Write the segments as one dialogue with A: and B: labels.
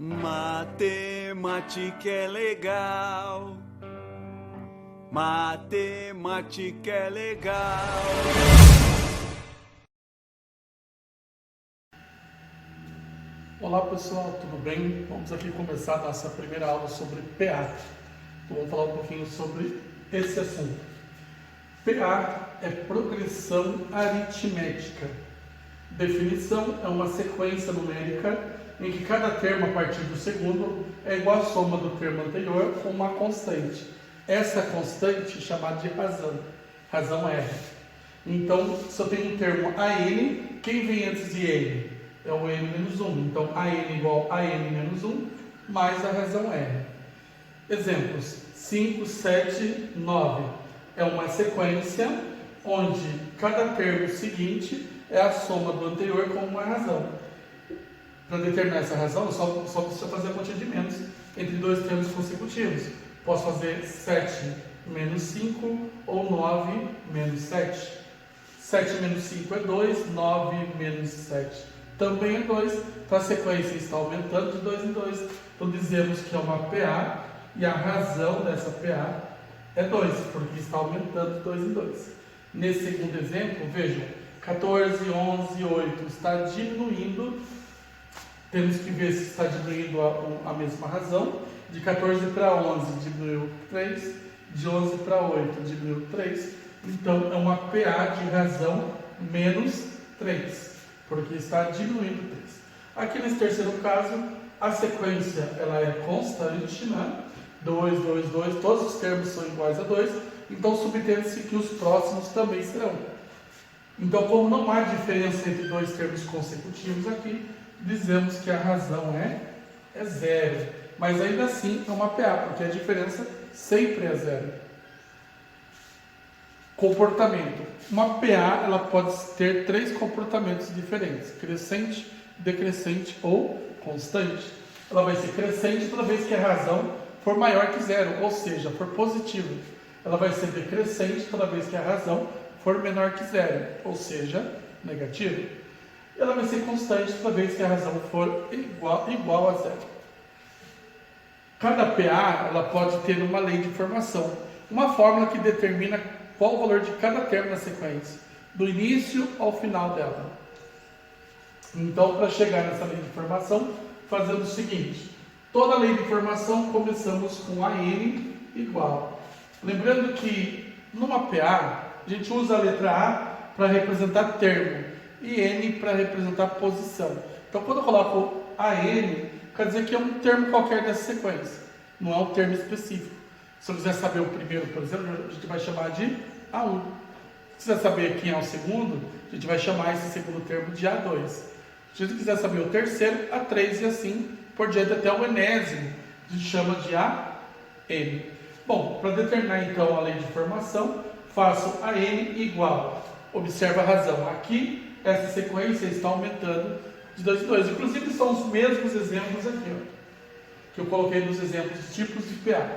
A: Matemática é legal. Matemática é legal.
B: Olá pessoal, tudo bem? Vamos aqui começar a nossa primeira aula sobre PA. Então vamos falar um pouquinho sobre esse assunto. PA é progressão aritmética. Definição: é uma sequência numérica em que cada termo a partir do segundo é igual à soma do termo anterior com uma constante. Essa constante é chamada de razão R. Então, se eu tenho um termo AN, quem vem antes de N? É o N menos 1. Então, AN igual a N menos 1 mais a razão R. Exemplos: 5, 7, 9. É uma sequência onde cada termo seguinte é a soma do anterior com uma razão. Para determinar essa razão, eu só preciso fazer a quantia de menos entre dois termos consecutivos. Posso fazer 7 menos 5 ou 9 menos 7. 7 menos 5 é 2, 9 menos 7 também é 2. Então a sequência está aumentando de 2 em 2. Então dizemos que é uma PA e a razão dessa PA é 2, porque está aumentando de 2 em 2. Nesse segundo exemplo, vejam, 14, 11, 8 está diminuindo. Temos que ver se está diminuindo a mesma razão. De 14 para 11 diminuiu 3, de 11 para 8 diminuiu 3. Então é uma PA de razão menos 3, porque está diminuindo 3. Aqui nesse terceiro caso, a sequência ela é constante, né? 2, 2, 2, todos os termos são iguais a 2, então subentende-se que os próximos também serão. Então, como não há diferença entre dois termos consecutivos aqui, dizemos que a razão é 0. Mas ainda assim é uma PA, porque a diferença sempre é 0. Comportamento. Uma PA ela pode ter 3 comportamentos diferentes: crescente, decrescente ou constante. Ela vai ser crescente toda vez que a razão for maior que 0, ou seja, for positiva. Ela vai ser decrescente toda vez que a razão for menor que 0, ou seja, negativa. Ela vai ser constante toda vez que a razão for igual a 0. Cada PA ela pode ter uma lei de formação, uma fórmula que determina qual o valor de cada termo na sequência, do início ao final dela. Então, para chegar nessa lei de formação, fazemos o seguinte: toda lei de formação começamos com AN igual. Lembrando que numa PA, a gente usa a letra A para representar termo e N para representar posição. Então, quando eu coloco AN, quer dizer que é um termo qualquer dessa sequência, não é um termo específico. Se eu quiser saber o primeiro, por exemplo, a gente vai chamar de A1. Se quiser saber quem é o segundo, a gente vai chamar esse segundo termo de A2. Se a gente quiser saber o terceiro, A3 e assim por diante até o enésimo, a gente chama de AN. Bom, para determinar então a lei de formação, faço AN igual. Observa a razão. Aqui, essa sequência está aumentando de 2 em 2. Inclusive, são os mesmos exemplos aqui, ó, que eu coloquei nos exemplos de tipos de PA.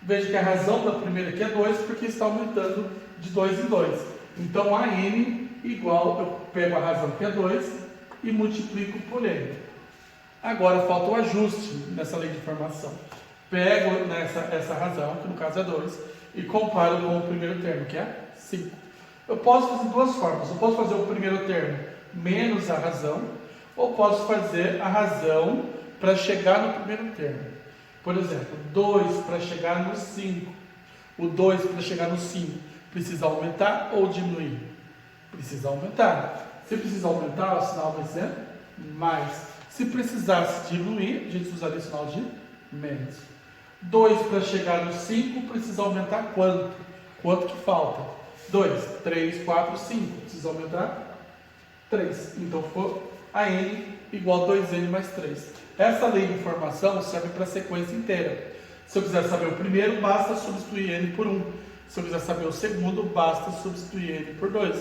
B: Veja que a razão da primeira aqui é 2, porque está aumentando de 2 em 2. Então, AN igual, eu pego a razão que é 2 e multiplico por N. Agora, falta o ajuste nessa lei de formação. Pego essa razão, que no caso é 2, e comparo com o primeiro termo, que é 5. Eu posso fazer duas formas. Eu posso fazer o primeiro termo menos a razão, ou posso fazer a razão para chegar no primeiro termo. Por exemplo, 2 para chegar no 5. O 2 para chegar no 5 precisa aumentar ou diminuir? Precisa aumentar. Se precisa aumentar, o sinal vai ser mais. Se precisasse diminuir, a gente usaria o sinal de menos. 2 para chegar no 5 precisa aumentar quanto? Quanto que falta? 2, 3, 4, 5. Precisa aumentar 3. Então ficou AN igual a 2N mais 3. Essa lei de formação serve para a sequência inteira. Se eu quiser saber o primeiro, basta substituir N por 1. Se eu quiser saber o segundo, basta substituir N por 2.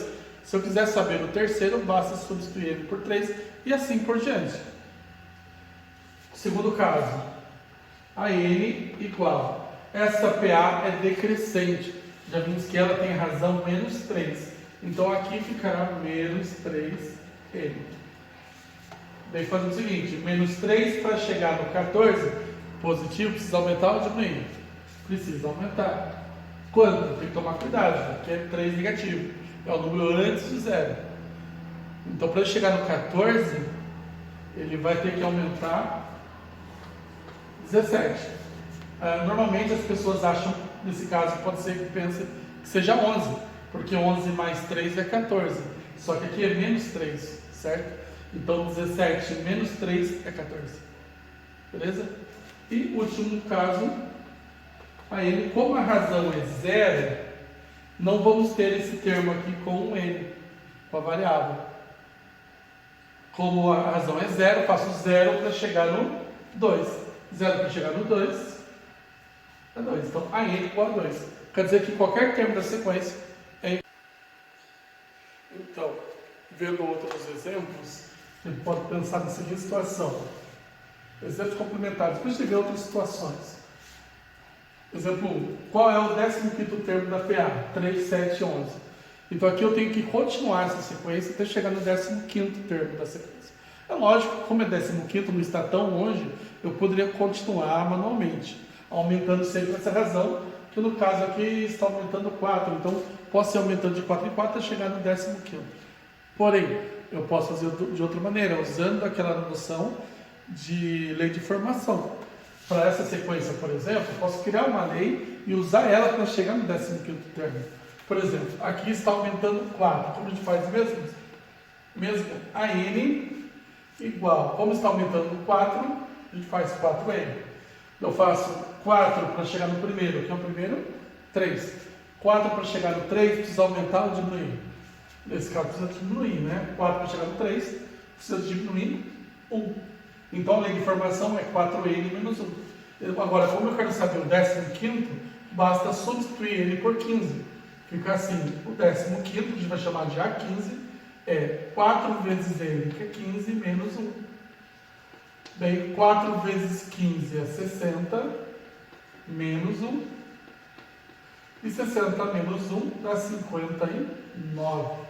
B: Se eu quiser saber o terceiro, basta substituir N por 3 e assim por diante. Segundo caso, AN igual. Essa PA é decrescente. Já vimos que ela tem razão menos 3. Então aqui ficará menos 3N. Daí fazemos o seguinte, menos 3 para chegar no 14, positivo, precisa aumentar ou diminuir? Precisa aumentar. Quanto? Tem que tomar cuidado, porque é 3 negativo. É o número antes do zero. Então, para chegar no 14, ele vai ter que aumentar 17. Normalmente as pessoas acham, nesse caso, pode ser que pense que seja 11, porque 11 mais 3 é 14. Só que aqui é menos 3, certo? Então, 17 menos 3 é 14. Beleza? E último caso, a N, como a razão é zero, não vamos ter esse termo aqui com um N, com a variável. Como a razão é zero, eu faço zero para chegar no 2. Zero para chegar no 2 é 2. Então, a N igual a 2. Quer dizer que qualquer termo da sequência é. Então, vendo outros exemplos, a gente pode pensar na seguinte situação. Exemplos complementares. Depois de ver outras situações. Exemplo 1. Qual é o 15º termo da PA? 3, 7, 11. Então aqui eu tenho que continuar essa sequência até chegar no 15º termo da sequência. É lógico que como é 15º, não está tão longe, eu poderia continuar manualmente, aumentando sempre essa razão, que no caso aqui está aumentando 4. Então posso ir aumentando de 4 em 4 até chegar no 15º. Porém, eu posso fazer de outra maneira, usando aquela noção de lei de formação. Para essa sequência, por exemplo, eu posso criar uma lei e usar ela para chegar no 15º termo. Por exemplo, aqui está aumentando 4. Como a gente faz mesmo? A N igual, como está aumentando 4, a gente faz 4N. Eu faço 4 para chegar no primeiro, que é o primeiro, 3. 4 para chegar no 3, precisa aumentar ou diminuir? Nesse caso precisa diminuir, né? 4 para chegar no 3, precisa diminuir 1. Então a lei de formação é 4N menos 1. Agora, como eu quero saber o 15º, basta substituir ele por 15. Fica assim, o 15º, que a gente vai chamar de A15, é 4 vezes N, que é 15, menos 1. Bem, 4 vezes 15 é 60, menos 1. E 60 menos 1 dá 59.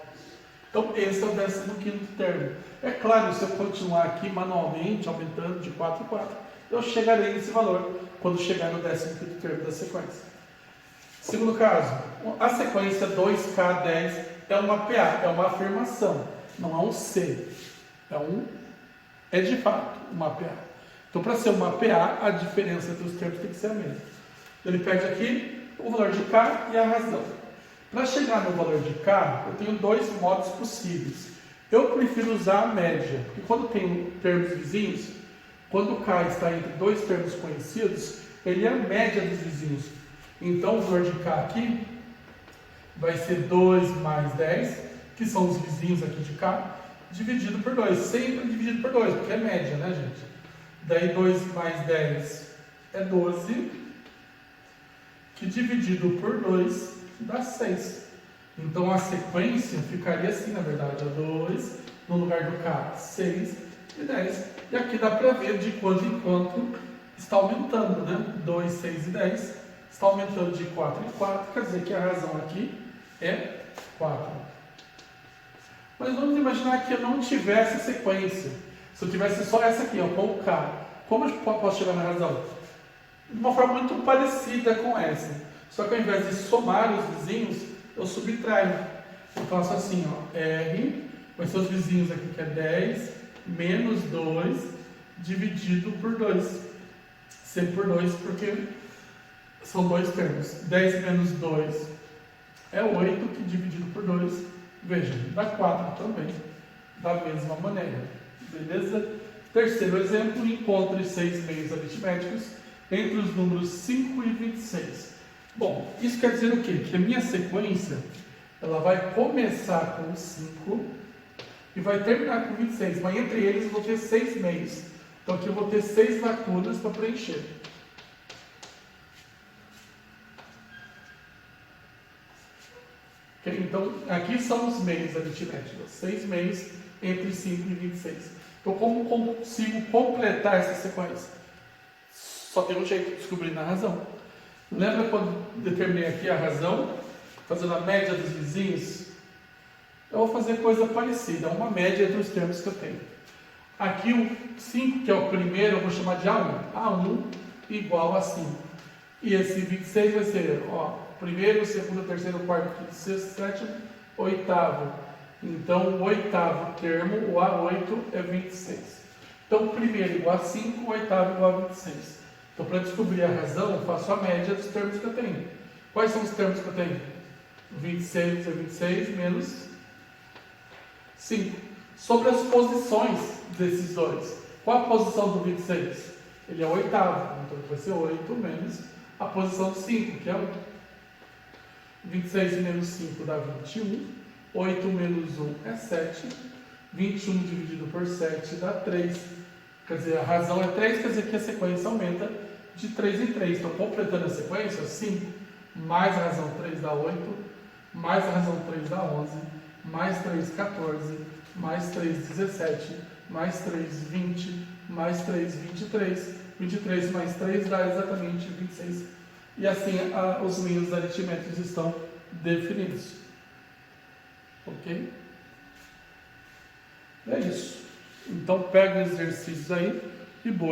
B: Então, esse é o 15º termo. É claro, se eu continuar aqui manualmente, aumentando de 4 em 4, eu chegarei nesse valor quando chegar no 15º termo da sequência. Segundo caso, a sequência 2K10 é uma PA, é uma afirmação, não é um C. É de fato uma PA. Então, para ser uma PA, a diferença entre os termos tem que ser a mesma. Ele pede aqui o valor de K e a razão. Para chegar no valor de K, eu tenho dois modos possíveis. Eu prefiro usar a média, porque quando tem termos vizinhos, quando K está entre dois termos conhecidos, ele é a média dos vizinhos. Então, o valor de K aqui vai ser 2 mais 10, que são os vizinhos aqui de K, dividido por 2. Sempre dividido por 2, porque é média, né, gente? Daí 2 mais 10 é 12, que dividido por 2 dá 6. Então a sequência ficaria assim, na verdade, 2, no lugar do K, 6 e 10. E aqui dá para ver de quando em quando está aumentando, né? 2, 6 e 10 está aumentando de 4 em 4, quer dizer que a razão aqui é 4. Mas vamos imaginar que eu não tivesse sequência. Se eu tivesse só essa aqui, ó, com o K, como eu posso chegar na razão? De uma forma muito parecida com essa. Só que ao invés de somar os vizinhos, eu subtraio. Eu faço assim, ó, R, vai ser os vizinhos aqui, que é 10, menos 2, dividido por 2. Sempre por 2, porque são dois termos. 10 menos 2 é 8, que dividido por 2, veja, dá 4 também, da mesma maneira. Beleza? Terceiro exemplo, encontre 6 meios aritméticos entre os números 5 e 26. Bom, isso quer dizer o quê? Que a minha sequência, ela vai começar com 5 e vai terminar com 26, mas entre eles eu vou ter 6 meios. Então aqui eu vou ter 6 lacunas para preencher. Okay? Então, aqui são os meios aritméticos, 6 meios entre 5 e 26. Então, como consigo completar essa sequência? Só tem um jeito de descobrir na razão. Lembra quando determinei aqui a razão, fazendo a média dos vizinhos? Eu vou fazer coisa parecida, uma média entre os termos que eu tenho. Aqui o 5, que é o primeiro, eu vou chamar de A1. A1 igual a 5. E esse 26 vai ser, ó, primeiro, segundo, terceiro, quarto, quinto, sexto, sétimo, oitavo. Então, o oitavo termo, o A8, é 26. Então, o primeiro igual a 5, o oitavo igual a 26. Então, para descobrir a razão, eu faço a média dos termos que eu tenho. Quais são os termos que eu tenho? 26 é 26 menos 5. Sobre as posições desses dois. Qual a posição do 26? Ele é o oitavo. Então, vai ser 8 menos a posição do 5, que é 1. 26 menos 5 dá 21. 8 menos 1 é 7. 21 dividido por 7 dá 3. Quer dizer, a razão é 3, quer dizer que a sequência aumenta de 3 em 3. Então, completando a sequência, 5 mais a razão 3 dá 8, mais a razão 3 dá 11, mais 3, 14, mais 3, 17, mais 3, 20, mais 3, 23. 23 mais 3 dá exatamente 26. E assim, os meios aritméticos estão definidos. Ok? É isso. Então, pega os exercícios aí e boa.